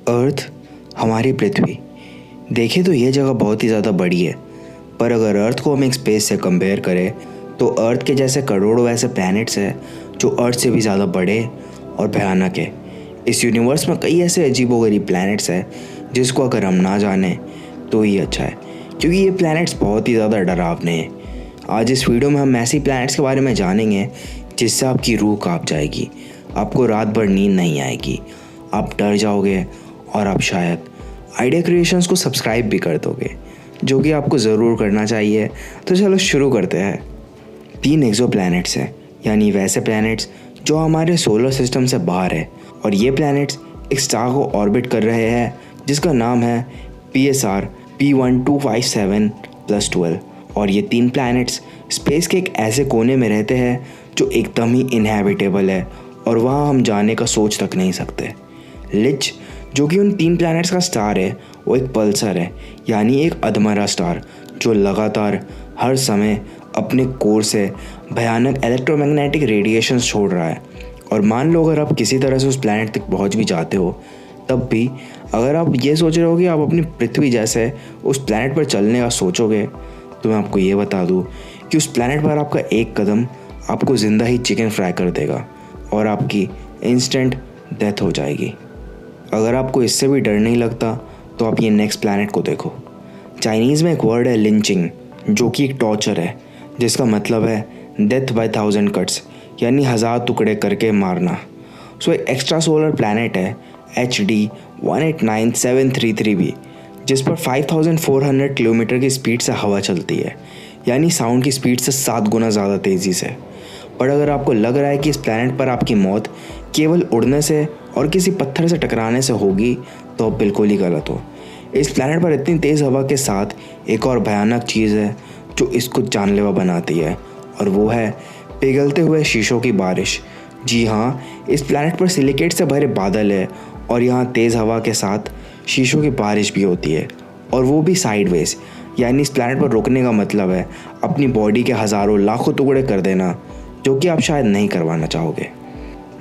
अर्थ हमारी पृथ्वी देखें तो यह जगह बहुत ही ज़्यादा बड़ी है, पर अगर अर्थ को हम एक स्पेस से कंपेयर करें तो अर्थ के जैसे करोड़ों ऐसे प्लैनेट्स हैं जो अर्थ से भी ज़्यादा बड़े और भयानक है। इस यूनिवर्स में कई ऐसे अजीबोगरीब प्लैनेट्स हैं जिसको अगर हम ना जानें तो ही अच्छा है, क्योंकि ये प्लैनेट्स बहुत ही ज़्यादा डरावने हैं। आज इस वीडियो में हम ऐसी प्लैनेट्स के बारे में जानेंगे जिससे आपकी रूह कांप जाएगी, आपको रात भर नींद नहीं आएगी, आप डर जाओगे और आप शायद आइडिया क्रिएशंस को सब्सक्राइब भी कर दोगे, जो कि आपको ज़रूर करना चाहिए। तो चलो शुरू करते हैं। 3 एक्सो प्लैनेट्स हैं, यानी वैसे प्लैनेट्स जो हमारे सोलर सिस्टम से बाहर है, और ये प्लैनेट्स एक स्टार को ऑर्बिट कर रहे हैं जिसका नाम है PSR P1257+12। और ये 3 प्लैनेट्स स्पेस के एक ऐसे कोने में रहते हैं जो एकदम ही इनहैबिटेबल है और वहाँ हम जाने का सोच तक नहीं सकते। लिच जो कि उन 3 प्लैनेट्स का स्टार है, वो एक पल्सर है, यानी एक अधमरा स्टार जो लगातार हर समय अपने कोर से भयानक इलेक्ट्रोमैग्नेटिक रेडिएशंस छोड़ रहा है। और मान लो अगर आप किसी तरह से उस प्लैनेट तक पहुंच भी जाते हो, तब भी अगर आप ये सोच रहे हो कि आप अपनी पृथ्वी जैसे उस प्लैनेट पर चलने का सोचोगे, तो मैं आपको ये बता दूँ कि उस प्लैनेट पर आपका एक कदम आपको ज़िंदा ही चिकन फ्राई कर देगा और आपकी इंस्टेंट डेथ हो जाएगी। अगर आपको इससे भी डर नहीं लगता तो आप ये नेक्स्ट प्लैनेट को देखो। चाइनीज़ में एक वर्ड है लिंचिंग, जो कि एक टॉर्चर है जिसका मतलब है डेथ बाय 1000 कट्स, यानी 1000 टुकड़े करके मारना। सो एक एक्स्ट्रा सोलर प्लैनेट है HD 189733b, जिस पर 5400 किलोमीटर की स्पीड से हवा चलती है, यानी साउंड की स्पीड से 7 गुना ज़्यादा तेज़ी से। पर अगर आपको लग रहा है कि इस प्लैनेट पर आपकी मौत केवल उड़ने से और किसी पत्थर से टकराने से होगी, तो आप बिल्कुल ही गलत हो। इस प्लैनेट पर इतनी तेज़ हवा के साथ एक और भयानक चीज़ है जो इसको जानलेवा बनाती है, और वो है पिघलते हुए शीशों की बारिश। जी हाँ, इस प्लैनेट पर सिलिकेट से भरे बादल है और यहाँ तेज़ हवा के साथ शीशों की बारिश भी होती है, और वो भी साइडवेज। यानी इस प्लैनेट पर रुकने का मतलब है अपनी बॉडी के हज़ारों लाखों टुकड़े कर देना, जो कि आप शायद नहीं करवाना चाहोगे।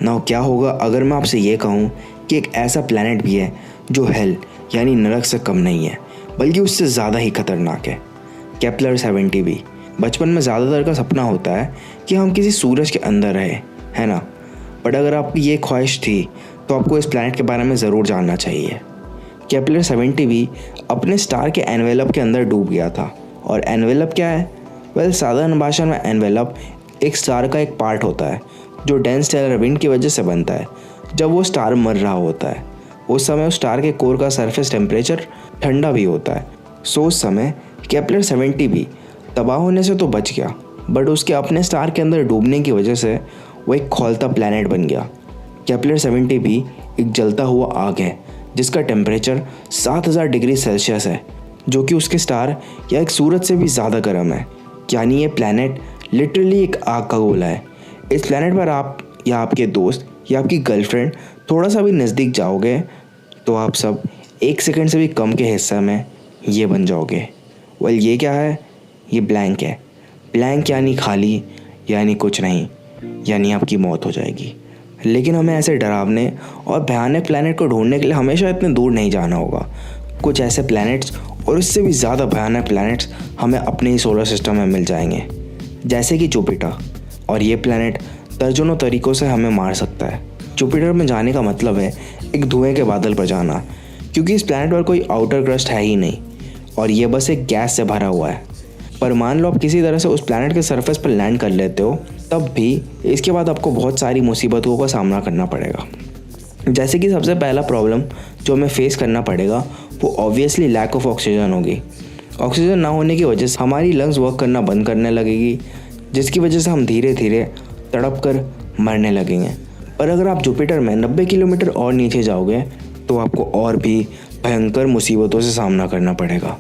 ना क्या होगा अगर मैं आपसे ये कहूँ कि एक ऐसा प्लैनेट भी है जो हेल यानी नरक से कम नहीं है, बल्कि उससे ज़्यादा ही खतरनाक है। Kepler 70b। बचपन में ज़्यादातर का सपना होता है कि हम किसी सूरज के अंदर रहे, है ना? बट अगर आपकी ये ख्वाहिश थी तो आपको इस प्लैनेट के बारे में ज़रूर जानना चाहिए। केपलर 70b अपने स्टार के एनवेलप के अंदर डूब गया था। और एनवेलप क्या है? वेल, साधारण भाषा में एनवेलप एक स्टार का एक पार्ट होता है जो डेंस स्टेलर विंड की वजह से बनता है। जब वो स्टार मर रहा होता है उस समय उस स्टार के कोर का सरफेस टेम्परेचर ठंडा भी होता है। सो उस समय केपलर 70b तबाह होने से तो बच गया, बट उसके अपने स्टार के अंदर डूबने की वजह से वो एक खौलता प्लैनेट बन गया। केपलर 70b एक जलता हुआ आग है जिसका टेम्परेचर 7000 डिग्री सेल्सियस है, जो कि उसके स्टार या एक सूरज से भी ज़्यादा गर्म है। यानी ये प्लैनेट लिटरली एक आग का गोला है। इस प्लैनेट पर आप या आपके दोस्त या आपकी गर्लफ्रेंड थोड़ा सा भी नज़दीक जाओगे तो आप सब 1 सेकंड से भी कम के हिस्से में ये बन जाओगे। वेल, ये क्या है? ये ब्लैंक है। ब्लैंक यानी खाली, यानी कुछ नहीं, यानी आपकी मौत हो जाएगी। लेकिन हमें ऐसे डरावने और भयानक प्लैनेट को ढूंढने के लिए हमेशा इतने दूर नहीं जाना होगा। कुछ ऐसे प्लैनेट्स और इससे भी ज़्यादा भयानक प्लैनेट्स हमें अपने ही सोलर सिस्टम में मिल जाएंगे, जैसे कि जुपिटर। और ये प्लैनेट दर्जनों तरीक़ों से हमें मार सकता है। जुपिटर में जाने का मतलब है एक धुएं के बादल पर जाना, क्योंकि इस प्लैनेट पर कोई आउटर क्रस्ट है ही नहीं और ये बस एक गैस से भरा हुआ है। पर मान लो आप किसी तरह से उस प्लैनेट के सरफेस पर लैंड कर लेते हो, तब भी इसके बाद आपको बहुत सारी मुसीबतों का सामना करना पड़ेगा। जैसे कि सबसे पहला प्रॉब्लम जो हमें फेस करना पड़ेगा वो ऑब्वियसली लैक ऑफ ऑक्सीजन होगी। ऑक्सीजन ना होने की वजह से हमारी लंग्स वर्क करना बंद करने लगेगी, जिसकी वजह से हम धीरे धीरे तड़प कर मरने लगेंगे। पर अगर आप जुपिटर में 90 किलोमीटर और नीचे जाओगे तो आपको और भी भयंकर मुसीबतों से सामना करना पड़ेगा।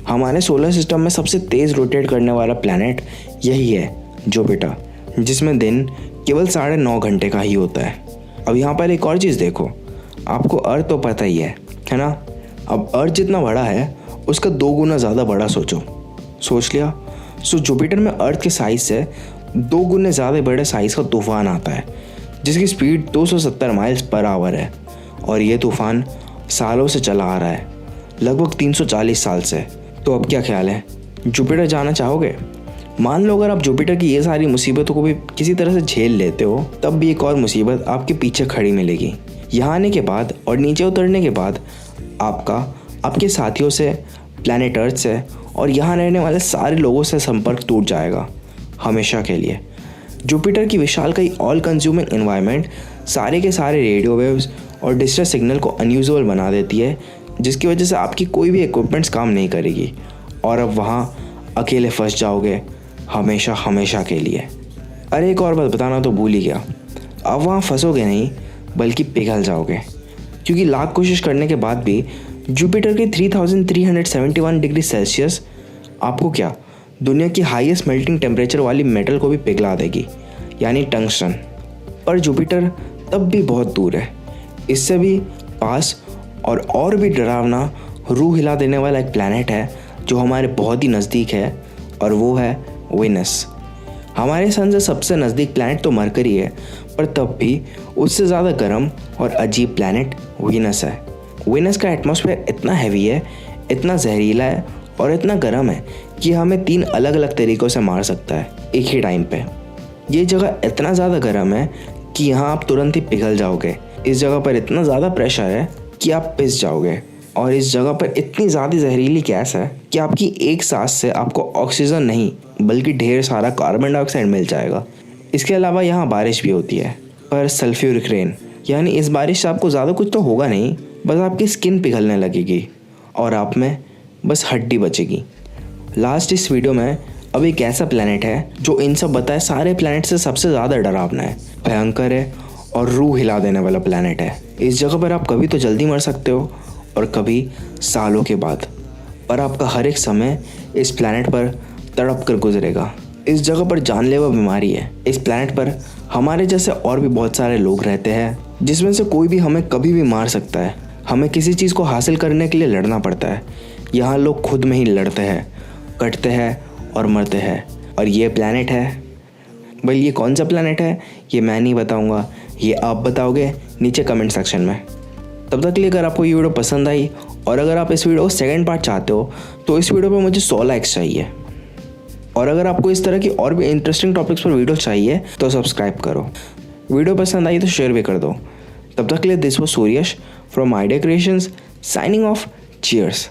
हमारे सोलर सिस्टम में सबसे तेज़ रोटेट करने वाला प्लैनेट यही है, जुपिटर, जिसमें दिन केवल 9.5 घंटे का ही होता है। अब यहाँ पर एक और चीज़ देखो, आपको अर्थ तो पता ही है ना? अब अर्थ जितना बड़ा है उसका 2 गुना ज़्यादा बड़ा सोच लिया। सो जुपिटर में अर्थ के साइज़ से 2 गुने ज़्यादा बड़े साइज़ का तूफान आता है जिसकी स्पीड 270 माइल्स पर आवर है। और ये तूफान सालों से चला आ रहा है, लगभग 340 साल से। तो अब क्या ख्याल है, जुपिटर जाना चाहोगे? मान लो अगर आप जुपिटर की ये सारी मुसीबतों को भी किसी तरह से झेल लेते हो, तब भी एक और मुसीबत आपके पीछे खड़ी मिलेगी। यहाँ आने के बाद और नीचे उतरने के बाद आपके साथियों से, प्लैनेट अर्थ से और यहाँ रहने वाले सारे लोगों से संपर्क टूट जाएगा हमेशा के लिए। जुपिटर की विशालकाय ऑल कंज्यूमिंग एनवायरनमेंट सारे के सारे रेडियो वेव्स और डिस्ट्रेस सिग्नल को अनयूजुअल बना देती है, जिसकी वजह से आपकी कोई भी इक्विपमेंट्स काम नहीं करेगी और अब वहाँ अकेले फंस जाओगे हमेशा के लिए। अरे एक और बात बताना तो भूल ही गया, अब वहाँ फंसोगे नहीं बल्कि पिघल जाओगे, क्योंकि लाख कोशिश करने के बाद भी जुपिटर के 3371 डिग्री सेल्सियस आपको क्या दुनिया की हाईएस्ट मेल्टिंग टेम्परेचर वाली मेटल को भी पिघला देगी, यानी टंगस्टन। पर जुपिटर तब भी बहुत दूर है, इससे भी पास और भी डरावना, रूह हिला देने वाला एक प्लैनेट है जो हमारे बहुत ही नज़दीक है, और वो है वीनस। हमारे सन से सबसे नज़दीक प्लैनेट तो मरकरी है, पर तब भी उससे ज़्यादा गर्म और अजीब प्लैनेट वीनस है। वीनस का एटमॉस्फेयर इतना हैवी है, इतना जहरीला है और इतना गर्म है कि हमें 3 अलग अलग तरीक़ों से मार सकता है एक ही टाइम पे। ये जगह इतना ज़्यादा गर्म है कि यहाँ आप तुरंत ही पिघल जाओगे। इस जगह पर इतना ज़्यादा प्रेशर है कि आप पिस जाओगे, और इस जगह पर इतनी ज़्यादा जहरीली गैस है कि आपकी एक सांस से आपको ऑक्सीजन नहीं बल्कि ढेर सारा कार्बन डाइऑक्साइड मिल जाएगा। इसके अलावा यहाँ बारिश भी होती है, पर सल्फ्यूरिक रेन, यानी इस बारिश से आपको ज़्यादा कुछ तो होगा नहीं, बस आपकी स्किन पिघलने लगेगी और आप में बस हड्डी बचेगी। लास्ट इस वीडियो में अब एक ऐसा प्लैनेट है जो इन सब बताए सारे प्लैनेट से सबसे ज़्यादा डरावना है, भयंकर है और रूह हिला देने वाला प्लैनेट है। इस जगह पर आप कभी तो जल्दी मर सकते हो और कभी सालों के बाद, पर आपका हर एक समय इस प्लैनेट पर तड़प कर गुजरेगा। इस जगह पर जानलेवा बीमारी है। इस प्लैनेट पर हमारे जैसे और भी बहुत सारे लोग रहते हैं, जिसमें से कोई भी हमें कभी भी मार सकता है। हमें किसी चीज़ को हासिल करने के लिए लड़ना पड़ता है। यहाँ लोग खुद में ही लड़ते हैं, कटते हैं और मरते हैं। और ये प्लैनेट है, भाई ये कौन सा प्लैनेट है ये मैं नहीं बताऊँगा, ये आप बताओगे नीचे कमेंट सेक्शन में। तब तक के लिए अगर आपको ये वीडियो पसंद आई और अगर आप इस वीडियो को सेकंड पार्ट चाहते हो तो इस वीडियो पे मुझे 100 लाइक्स चाहिए। और अगर आपको इस तरह की और भी इंटरेस्टिंग टॉपिक्स पर वीडियो चाहिए तो सब्सक्राइब करो। वीडियो पसंद आई तो शेयर भी कर दो। तब तक के लिए this was Suryash from Idea Creations signing off. Cheers.